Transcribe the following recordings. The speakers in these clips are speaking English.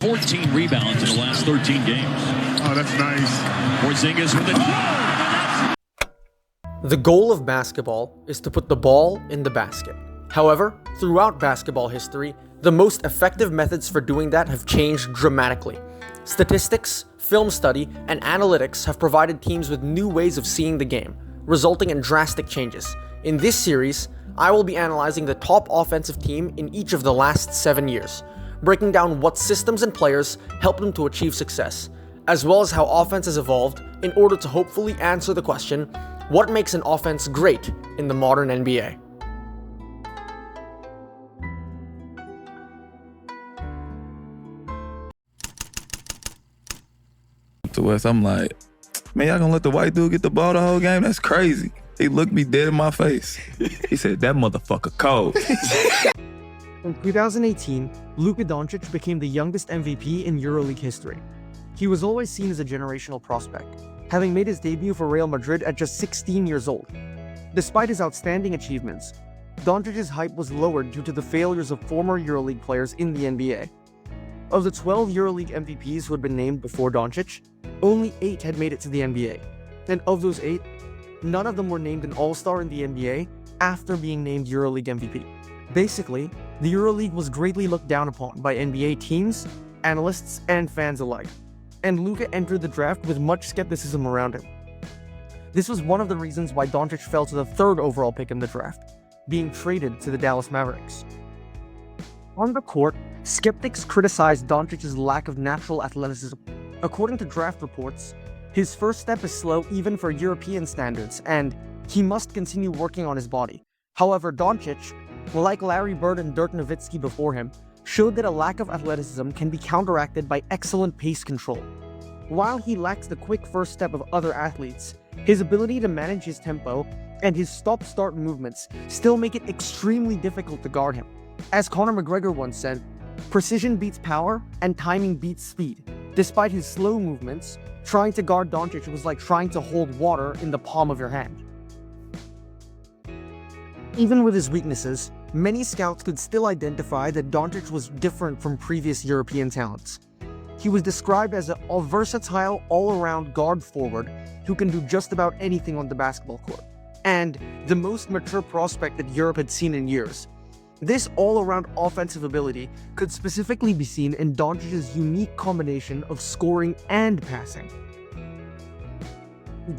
14 rebounds in the last 13 games. Oh, that's nice. Porzingis with the... The goal of basketball is to put the ball in the basket. However, throughout basketball history, the most effective methods for doing that have changed dramatically. Statistics, film study, and analytics have provided teams with new ways of seeing the game, resulting in drastic changes. In this series, I will be analyzing the top offensive team in each of the last 7 years, breaking down what systems and players helped them to achieve success, as well as how offense has evolved in order to hopefully answer the question, what makes an offense great in the modern NBA? To West, I'm like, man, y'all gonna let the white dude get the ball the whole game? That's crazy. He looked me dead in my face. He said, that motherfucker cold. In 2018, Luka Doncic became the youngest MVP in EuroLeague history. He was always seen as a generational prospect, having made his debut for Real Madrid at just 16 years old. Despite his outstanding achievements, Doncic's hype was lowered due to the failures of former EuroLeague players in the NBA. Of the 12 EuroLeague MVPs who had been named before Doncic, only 8 had made it to the NBA. And of those 8, none of them were named an All-Star in the NBA after being named EuroLeague MVP. Basically, the EuroLeague was greatly looked down upon by NBA teams, analysts, and fans alike, and Luka entered the draft with much skepticism around him. This was one of the reasons why Doncic fell to the 3rd overall pick in the draft, being traded to the Dallas Mavericks. On the court, skeptics criticized Doncic's lack of natural athleticism. According to draft reports, his first step is slow even for European standards, and he must continue working on his body. However, Doncic, like Larry Bird and Dirk Nowitzki before him, showed that a lack of athleticism can be counteracted by excellent pace control. While he lacks the quick first step of other athletes, his ability to manage his tempo and his stop-start movements still make it extremely difficult to guard him. As Conor McGregor once said, precision beats power and timing beats speed. Despite his slow movements, trying to guard Doncic was like trying to hold water in the palm of your hand. Even with his weaknesses, many scouts could still identify that Doncic was different from previous European talents. He was described as a versatile, all-around guard forward who can do just about anything on the basketball court, and the most mature prospect that Europe had seen in years. This all-around offensive ability could specifically be seen in Doncic's unique combination of scoring and passing.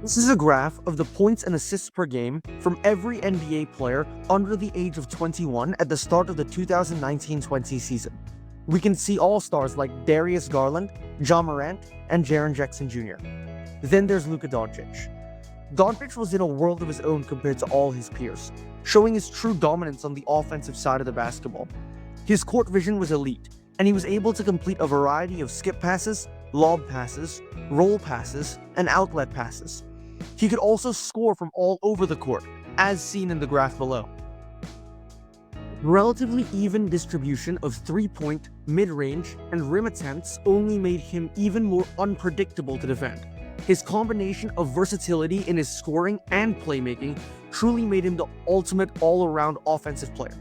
This is a graph of the points and assists per game from every NBA player under the age of 21 at the start of the 2019-20 season. We can see all-stars like Darius Garland, Ja Morant, and Jaren Jackson Jr. Then there's Luka Doncic. Doncic was in a world of his own compared to all his peers, showing his true dominance on the offensive side of the basketball. His court vision was elite, and he was able to complete a variety of skip passes, lob passes, roll passes, and outlet passes. He could also score from all over the court, as seen in the graph below. Relatively even distribution of three-point, mid-range, and rim attempts only made him even more unpredictable to defend. His combination of versatility in his scoring and playmaking truly made him the ultimate all-around offensive player.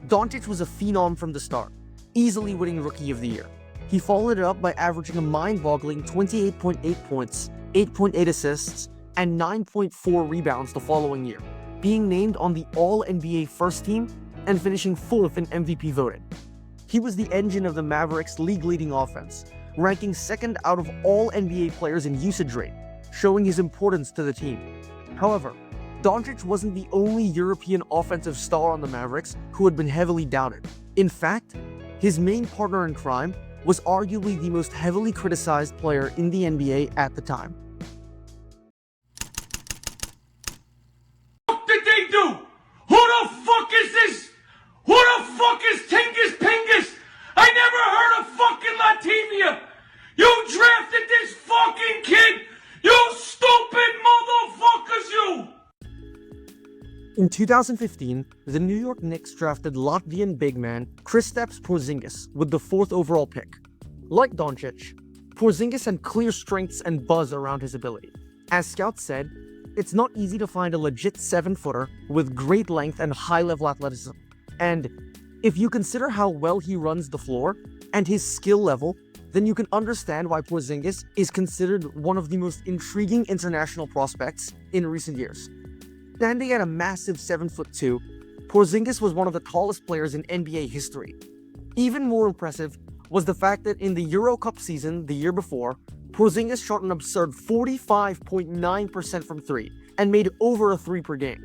Doncic was a phenom from the start, easily winning Rookie of the Year. He followed it up by averaging a mind-boggling 28.8 points, 8.8 assists, and 9.4 rebounds the following year, being named on the All-NBA First Team and finishing 4th in MVP voting. He was the engine of the Mavericks' league-leading offense, ranking 2nd out of all NBA players in usage rate, showing his importance to the team. However, Doncic wasn't the only European offensive star on the Mavericks who had been heavily doubted. In fact, his main partner in crime was arguably the most heavily criticized player in the NBA at the time. What did they do? Who the fuck is this? Who the fuck is Tingus Pingus? I never heard of fucking Latvia. You drafted this fucking kid. You stupid motherfuckers, you. In 2015, the New York Knicks drafted Latvian big man Kristaps Porzingis with the 4th overall pick. Like Doncic, Porzingis had clear strengths and buzz around his ability. As scouts said, it's not easy to find a legit 7-footer with great length and high-level athleticism. And if you consider how well he runs the floor and his skill level, then you can understand why Porzingis is considered one of the most intriguing international prospects in recent years. Standing at a massive 7'2", Porzingis was one of the tallest players in NBA history. Even more impressive was the fact that in the Euro Cup season the year before, Porzingis shot an absurd 45.9% from 3 and made over a 3 per game.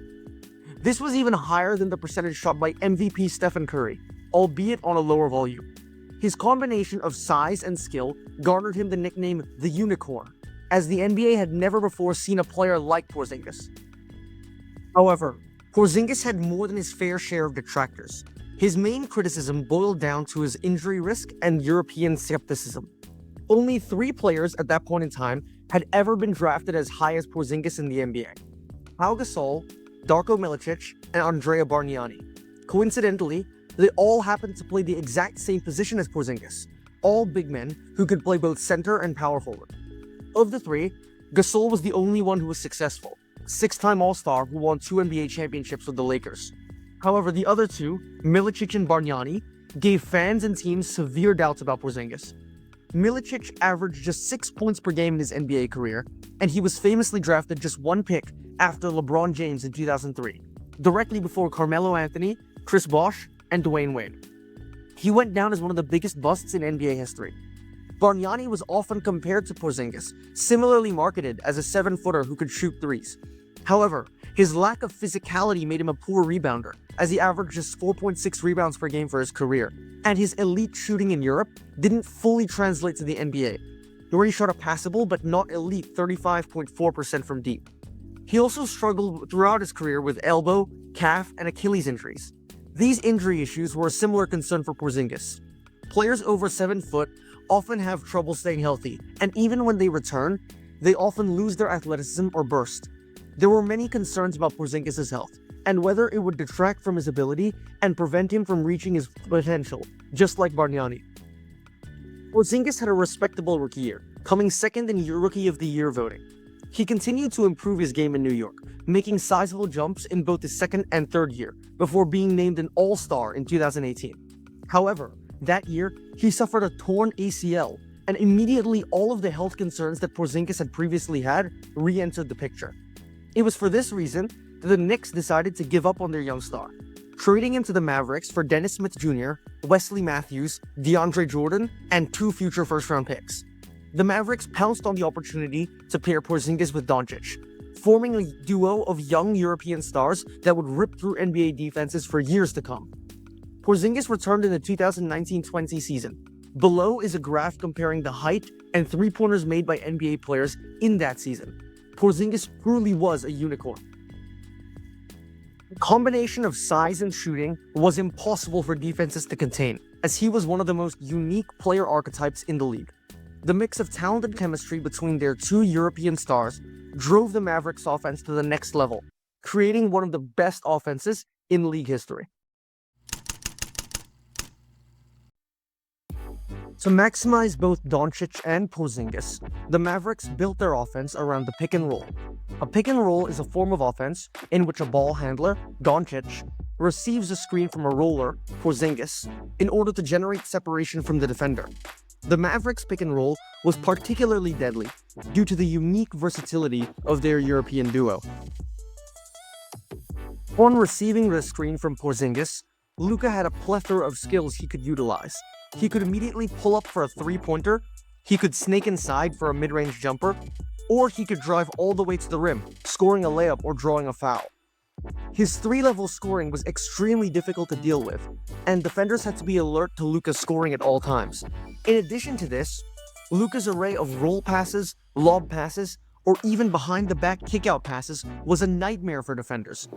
This was even higher than the percentage shot by MVP Stephen Curry, albeit on a lower volume. His combination of size and skill garnered him the nickname the Unicorn, as the NBA had never before seen a player like Porzingis. However, Porzingis had more than his fair share of detractors. His main criticism boiled down to his injury risk and European skepticism. Only 3 players at that point in time had ever been drafted as high as Porzingis in the NBA: Pau Gasol, Darko Milicic, and Andrea Bargnani. Coincidentally, they all happened to play the exact same position as Porzingis, all big men who could play both center and power forward. Of the 3, Gasol was the only one who was successful, 6-time All-Star who won 2 NBA championships with the Lakers. However, the other 2, Milicic and Bargnani, gave fans and teams severe doubts about Porzingis. Milicic averaged just 6 points per game in his NBA career, and he was famously drafted just 1 pick after LeBron James in 2003, directly before Carmelo Anthony, Chris Bosh, and Dwayne Wade. He went down as one of the biggest busts in NBA history. Bargnani was often compared to Porzingis, similarly marketed as a 7-footer who could shoot threes. However, his lack of physicality made him a poor rebounder, as he averaged just 4.6 rebounds per game for his career, and his elite shooting in Europe didn't fully translate to the NBA, where he shot a passable but not elite 35.4% from deep. He also struggled throughout his career with elbow, calf, and Achilles injuries. These injury issues were a similar concern for Porzingis. Players over 7 foot often have trouble staying healthy, and even when they return, they often lose their athleticism or burst. There were many concerns about Porzingis' health, and whether it would detract from his ability and prevent him from reaching his potential, just like Bargnani. Porzingis had a respectable rookie year, coming second in Rookie of the Year voting. He continued to improve his game in New York, making sizable jumps in both his second and third year, before being named an All-Star in 2018. However, that year, he suffered a torn ACL, and immediately all of the health concerns that Porzingis had previously had re-entered the picture. It was for this reason that the Knicks decided to give up on their young star, trading him to the Mavericks for Dennis Smith Jr., Wesley Matthews, DeAndre Jordan, and 2 future first-round picks. The Mavericks pounced on the opportunity to pair Porzingis with Doncic, forming a duo of young European stars that would rip through NBA defenses for years to come. Porzingis returned in the 2019-20 season. Below is a graph comparing the height and three-pointers made by NBA players in that season. Porzingis truly was a unicorn. The combination of size and shooting was impossible for defenses to contain, as he was one of the most unique player archetypes in the league. The mix of talent and chemistry between their 2 European stars drove the Mavericks offense to the next level, creating one of the best offenses in league history. To maximize both Doncic and Porzingis, the Mavericks built their offense around the pick and roll. A pick and roll is a form of offense in which a ball handler, Doncic, receives a screen from a roller, Porzingis, in order to generate separation from the defender. The Mavericks pick and roll was particularly deadly due to the unique versatility of their European duo. Upon receiving the screen from Porzingis, Luka had a plethora of skills he could utilize. He could immediately pull up for a 3-pointer, he could snake inside for a mid-range jumper, or he could drive all the way to the rim, scoring a layup or drawing a foul. His 3-level scoring was extremely difficult to deal with, and defenders had to be alert to Luka's scoring at all times. In addition to this, Luka's array of roll passes, lob passes, or even behind-the-back kickout passes was a nightmare for defenders.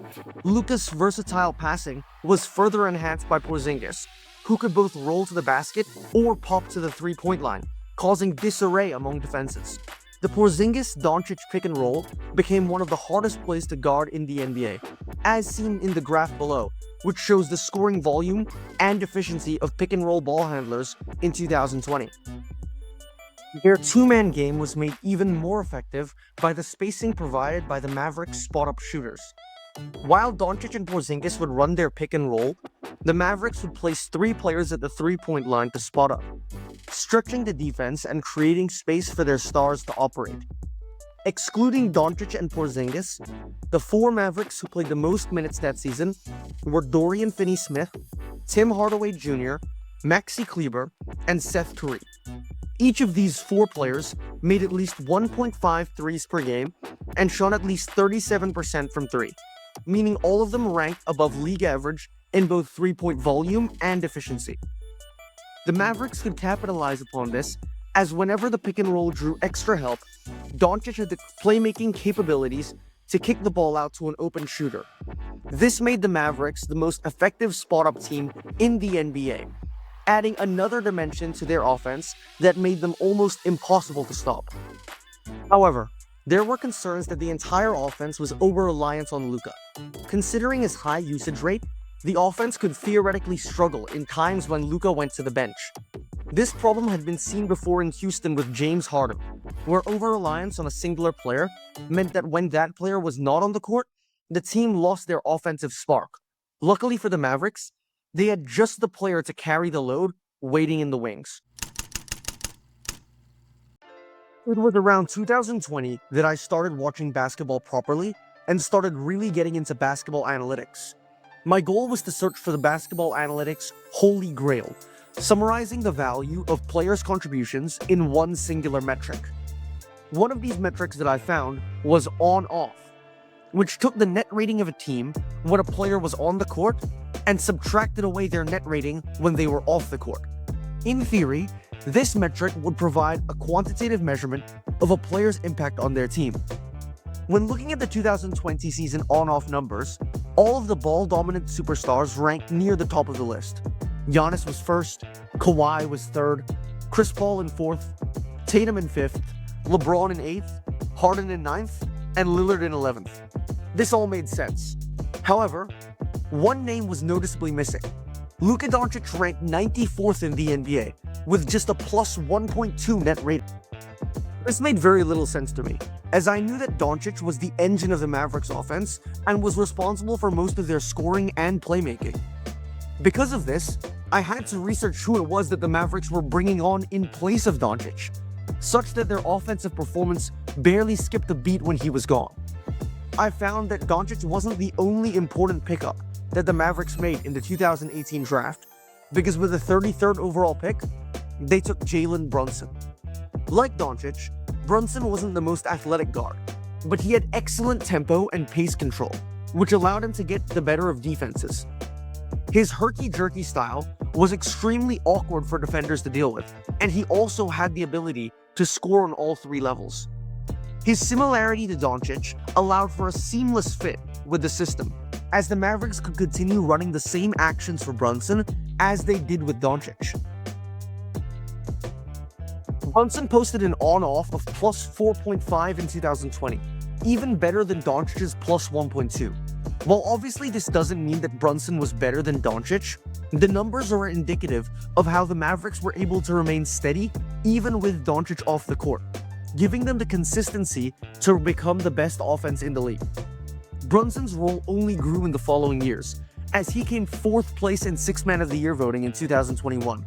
Luka's versatile passing was further enhanced by Porzingis, who could both roll to the basket or pop to the 3-point line, causing disarray among defenses. The Porzingis-Doncic pick and roll became one of the hardest plays to guard in the NBA, as seen in the graph below, which shows the scoring volume and efficiency of pick and roll ball handlers in 2020. Their 2-man game was made even more effective by the spacing provided by the Mavericks' spot-up shooters. While Doncic and Porzingis would run their pick and roll, the Mavericks would place 3 players at the three-point line to spot up, stretching the defense and creating space for their stars to operate. Excluding Doncic and Porzingis, the 4 Mavericks who played the most minutes that season were Dorian Finney-Smith, Tim Hardaway Jr., Maxi Kleber, and Seth Curry. Each of these 4 players made at least 1.5 threes per game and shot at least 37% from 3, meaning all of them ranked above league average in both three-point volume and efficiency. The Mavericks could capitalize upon this, as whenever the pick and roll drew extra help, Doncic had the playmaking capabilities to kick the ball out to an open shooter. This made the Mavericks the most effective spot-up team in the NBA, adding another dimension to their offense that made them almost impossible to stop. However, there were concerns that the entire offense was over-reliant on Luka. Considering his high usage rate, the offense could theoretically struggle in times when Luka went to the bench. This problem had been seen before in Houston with James Harden, where over-reliance on a singular player meant that when that player was not on the court, the team lost their offensive spark. Luckily for the Mavericks, they had just the player to carry the load waiting in the wings. It was around 2020 that I started watching basketball properly and started really getting into basketball analytics. My goal was to search for the basketball analytics holy grail, summarizing the value of players' contributions in one singular metric. One of these metrics that I found was on-off, which took the net rating of a team when a player was on the court and subtracted away their net rating when they were off the court. In theory, this metric would provide a quantitative measurement of a player's impact on their team. When looking at the 2020 season on-off numbers, all of the ball-dominant superstars ranked near the top of the list. Giannis was first, Kawhi was third, Chris Paul in fourth, Tatum in fifth, LeBron in eighth, Harden in ninth, and Lillard in 11th. This all made sense. However, one name was noticeably missing. Luka Doncic ranked 94th in the NBA, with just a plus 1.2 net rating. This made very little sense to me, as I knew that Doncic was the engine of the Mavericks offense and was responsible for most of their scoring and playmaking. Because of this, I had to research who it was that the Mavericks were bringing on in place of Doncic, such that their offensive performance barely skipped a beat when he was gone. I found that Doncic wasn't the only important pickup that the Mavericks made in the 2018 draft, because with the 33rd overall pick, they took Jalen Brunson. Like Doncic, Brunson wasn't the most athletic guard, but he had excellent tempo and pace control, which allowed him to get the better of defenses. His herky-jerky style was extremely awkward for defenders to deal with, and he also had the ability to score on all 3 levels. His similarity to Doncic allowed for a seamless fit with the system, as the Mavericks could continue running the same actions for Brunson as they did with Doncic. Brunson posted an on-off of plus 4.5 in 2020, even better than Doncic's plus 1.2. While obviously this doesn't mean that Brunson was better than Doncic, the numbers are indicative of how the Mavericks were able to remain steady even with Doncic off the court, giving them the consistency to become the best offense in the league. Brunson's role only grew in the following years, as he came 4th place in 6th Man of the Year voting in 2021.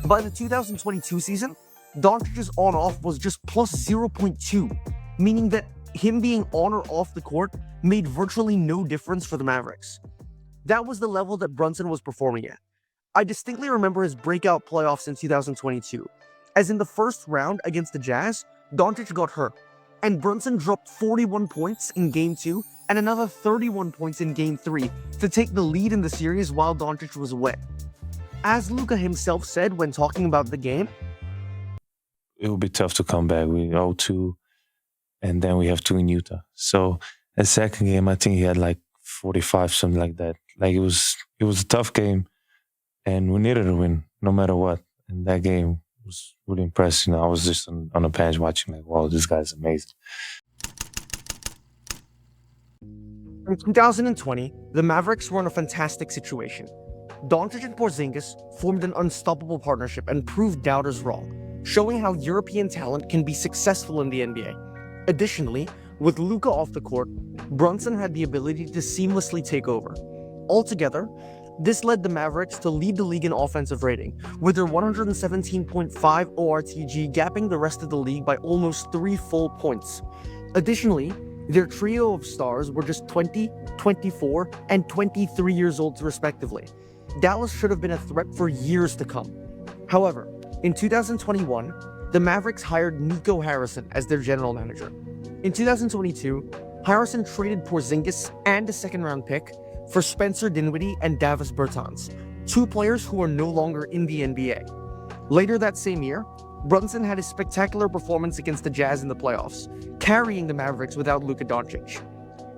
By the 2022 season, Doncic's on-off was just plus 0.2, meaning that him being on or off the court made virtually no difference for the Mavericks. That was the level that Brunson was performing at. I distinctly remember his breakout playoffs in 2022, as in the first round against the Jazz, Doncic got hurt, and Brunson dropped 41 points in Game 2 and another 31 points in Game 3 to take the lead in the series while Doncic was away. As Luka himself said when talking about the game, it will be tough to come back. We 0-2, and then we have 2 in Utah. So the second game, I think he had like 45, something like that. Like it was a tough game, and we needed to win no matter what. And that game was really impressive. I was just on the bench watching, like, wow, this guy's amazing. In 2020, the Mavericks were in a fantastic situation. Doncic and Porzingis formed an unstoppable partnership and proved doubters wrong, showing how European talent can be successful in the NBA. Additionally, with Luka off the court, Brunson had the ability to seamlessly take over. Altogether, This led the Mavericks to lead the league in offensive rating, with their 117.5 ORTG gapping the rest of the league by almost 3 full points. Additionally, their trio of stars were just 20, 24, and 23 years old respectively. Dallas should have been a threat for years to come. However, in 2021, the Mavericks hired Nico Harrison as their general manager. In 2022, Harrison traded Porzingis and a second-round pick for Spencer Dinwiddie and Davis Bertans, 2 players who are no longer in the NBA. Later that same year, Brunson had a spectacular performance against the Jazz in the playoffs, carrying the Mavericks without Luka Doncic.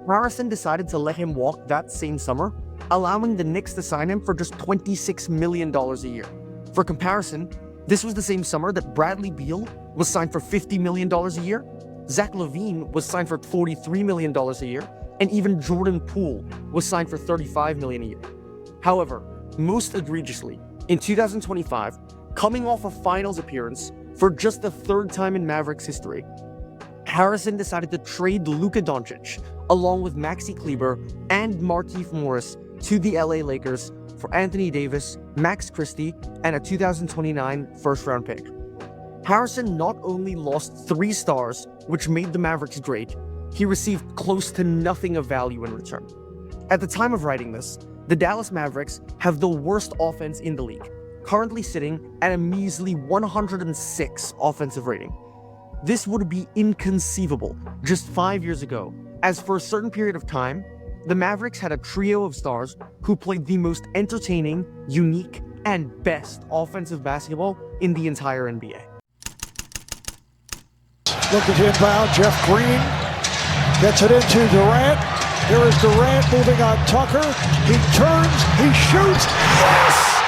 Harrison decided to let him walk that same summer, allowing the Knicks to sign him for just $26 million a year. For comparison, this was the same summer that Bradley Beal was signed for $50 million a year, Zach LaVine was signed for $43 million a year, and even Jordan Poole was signed for $35 million a year. However, most egregiously, in 2025, coming off a finals appearance for just the 3rd time in Mavericks history, Harrison decided to trade Luka Doncic, along with Maxi Kleber and Markieff Morris, to the LA Lakers for Anthony Davis, Max Christie, and a 2029 first-round pick. Harrison not only lost 3 stars, which made the Mavericks great, he received close to nothing of value in return. At the time of writing this, the Dallas Mavericks have the worst offense in the league, currently sitting at a measly 106 offensive rating. This would be inconceivable just 5 years ago, as for a certain period of time, the Mavericks had a trio of stars who played the most entertaining, unique, and best offensive basketball in the entire NBA. Looking to inbound, Jeff Green gets it into Durant. Here is Durant moving on Tucker. He turns, he shoots. Yes!